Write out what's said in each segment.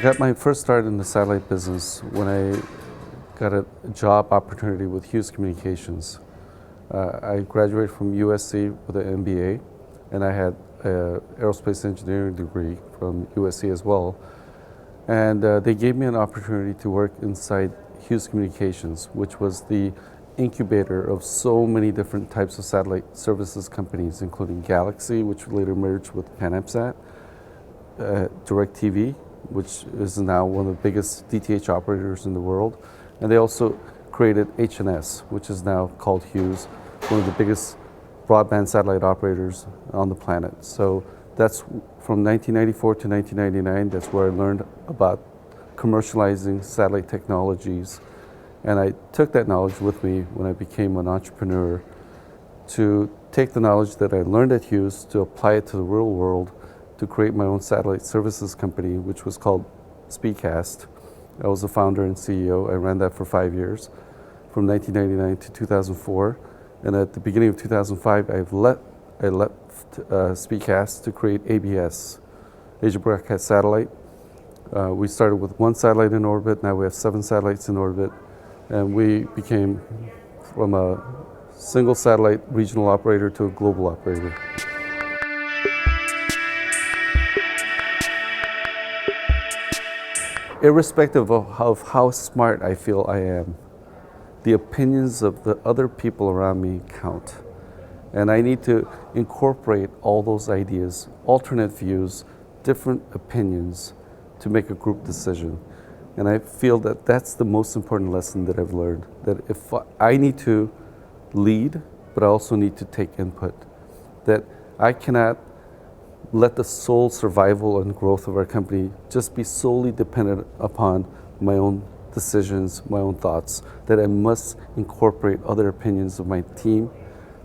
got my first start in the satellite business when I got a job opportunity with Hughes Communications. I graduated from USC with an MBA, and I had an aerospace engineering degree from USC as well. And they gave me an opportunity to work inside Hughes Communications, which was the incubator of so many different types of satellite services companies, including Galaxy, which later merged with PanAmSat, DirecTV, which is now one of the biggest DTH operators in the world. And they also created HNS, which is now called Hughes, one of the biggest broadband satellite operators on the planet. So that's from 1994 to 1999, that's where I learned about commercializing satellite technologies. And I took that knowledge with me when I became an entrepreneur to take the knowledge that I learned at Hughes to apply it to the real world, to create my own satellite services company, which was called SpeedCast. I was the founder and CEO. I ran that for 5 years, from 1999 to 2004. And at the beginning of 2005, I left SpeedCast to create ABS, Asia Broadcast Satellite. We started with 1 satellite in orbit. Now we have 7 satellites in orbit. And we became from a single satellite regional operator to a global operator. Irrespective of how smart I feel I am, the opinions of the other people around me count. And I need to incorporate all those ideas, alternate views, different opinions to make a group decision. And I feel that that's the most important lesson that I've learned, that if I need to lead, but I also need to take input, that I cannot let the sole survival and growth of our company just be solely dependent upon my own decisions, my own thoughts, that I must incorporate other opinions of my team,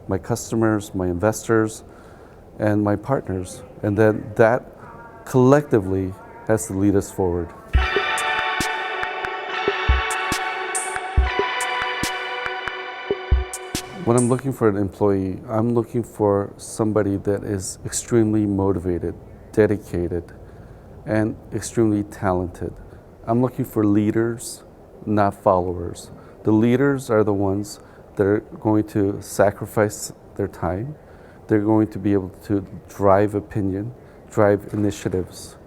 my customers, my investors, and my partners. And then that collectively has to lead us forward. When I'm looking for an employee, I'm looking for somebody that is extremely motivated, dedicated, and extremely talented. I'm looking for leaders, not followers. The leaders are the ones that are going to sacrifice their time. They're going to be able to drive opinion, drive initiatives.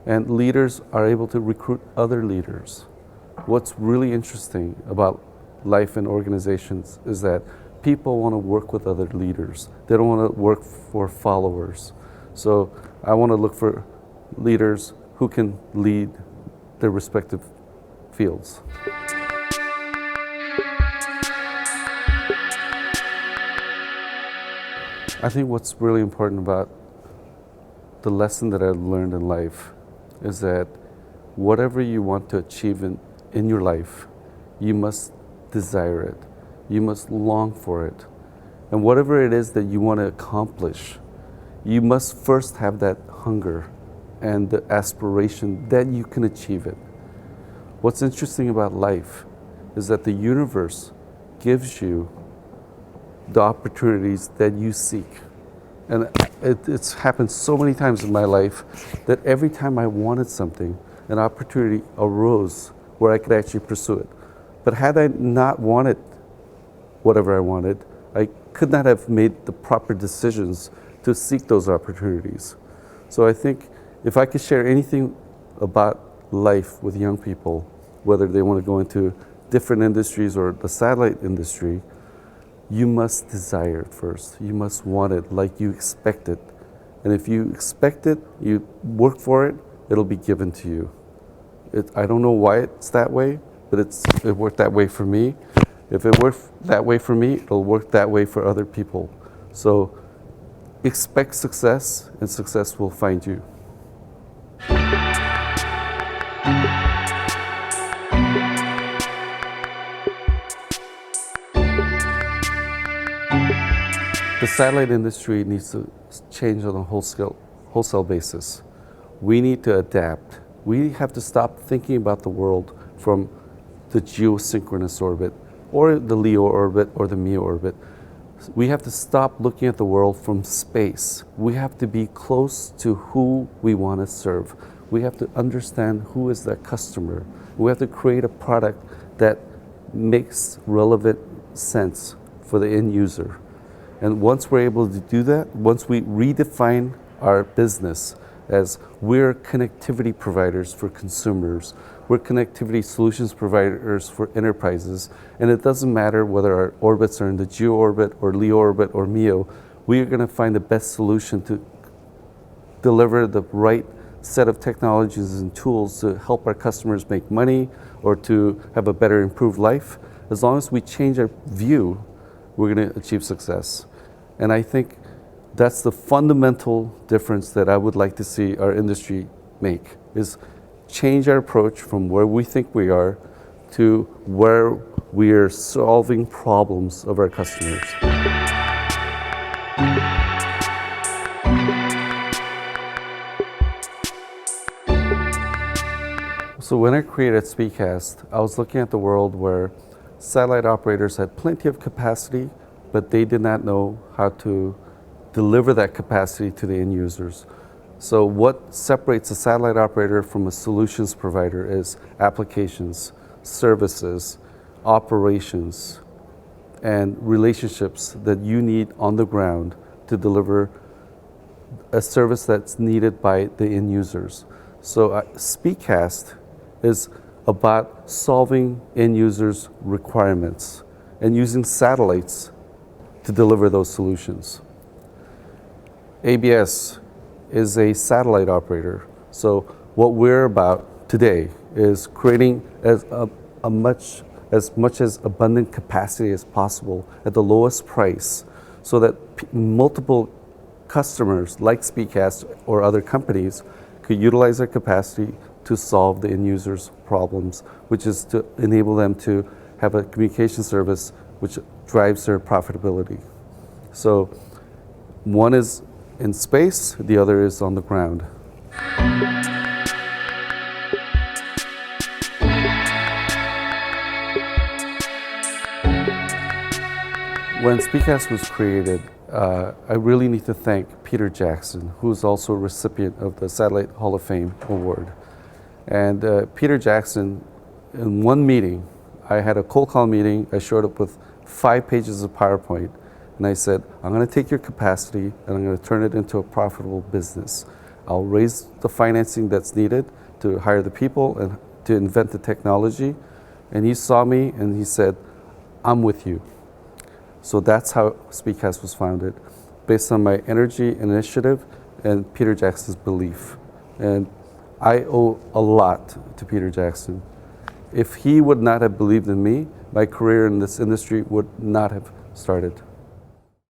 And leaders are able to recruit other leaders. What's really interesting about life in organizations is that people want to work with other leaders. They don't want to work for followers. So I want to look for leaders who can lead their respective fields. I think what's really important about the lesson that I've learned in life is that whatever you want to achieve in your life, you must desire it. You must long for it. And whatever it is that you want to accomplish, you must first have that hunger and the aspiration that you can achieve it. What's interesting about life is that the universe gives you the opportunities that you seek. And it's happened so many times in my life that every time I wanted something, an opportunity arose where I could actually pursue it. But had I not wanted whatever I wanted, I could not have made the proper decisions to seek those opportunities. So I think if I could share anything about life with young people, whether they want to go into different industries or the satellite industry, you must desire it first. You must want it like you expect it. And if you expect it, you work for it, it'll be given to you. I don't know why it's that way, but it worked that way for me. If it worked that way for me, it'll work that way for other people. So expect success, and success will find you. The satellite industry needs to change on a wholesale basis. We need to adapt. We have to stop thinking about the world from the geosynchronous orbit, or the LEO orbit, or the MEO orbit. We have to stop looking at the world from space. We have to be close to who we want to serve. we have to understand who is that customer. We have to create a product that makes relevant sense for the end user. And once we're able to do that, once we redefine our business as we're connectivity providers for consumers, we're connectivity solutions providers for enterprises, and it doesn't matter whether our orbits are in the geo orbit or LEO orbit or MEO, we are going to find the best solution to deliver the right set of technologies and tools to help our customers make money or to have a better improved life. As long as we change our view, we're going to achieve success. And I think that's the fundamental difference that I would like to see our industry make, is change our approach from where we think we are to where we are solving problems of our customers. So when I created SpeedCast, I was looking at the world where satellite operators had plenty of capacity, but they did not know how to deliver that capacity to the end users. So what separates a satellite operator from a solutions provider is applications, services, operations, and relationships that you need on the ground to deliver a service that's needed by the end users. So SpeedCast is about solving end users' requirements and using satellites to deliver those solutions. ABS is a satellite operator. So what we're about today is creating as much as abundant capacity as possible at the lowest price so that multiple customers like SpeedCast or other companies could utilize their capacity to solve the end users' problems, which is to enable them to have a communication service which drives their profitability. So one is in space, the other is on the ground. When SpeedCast was created, I really need to thank Peter Jackson, who is also a recipient of the Satellite Hall of Fame Award. And Peter Jackson, in one meeting, I had a cold call meeting, I showed up with 5 pages of PowerPoint, and I said, I'm going to take your capacity and I'm going to turn it into a profitable business. I'll raise the financing that's needed to hire the people and to invent the technology. And he saw me and he said, I'm with you. So that's how SpeedCast was founded, based on my energy and initiative and Peter Jackson's belief. And I owe a lot to Peter Jackson. If he would not have believed in me, my career in this industry would not have started.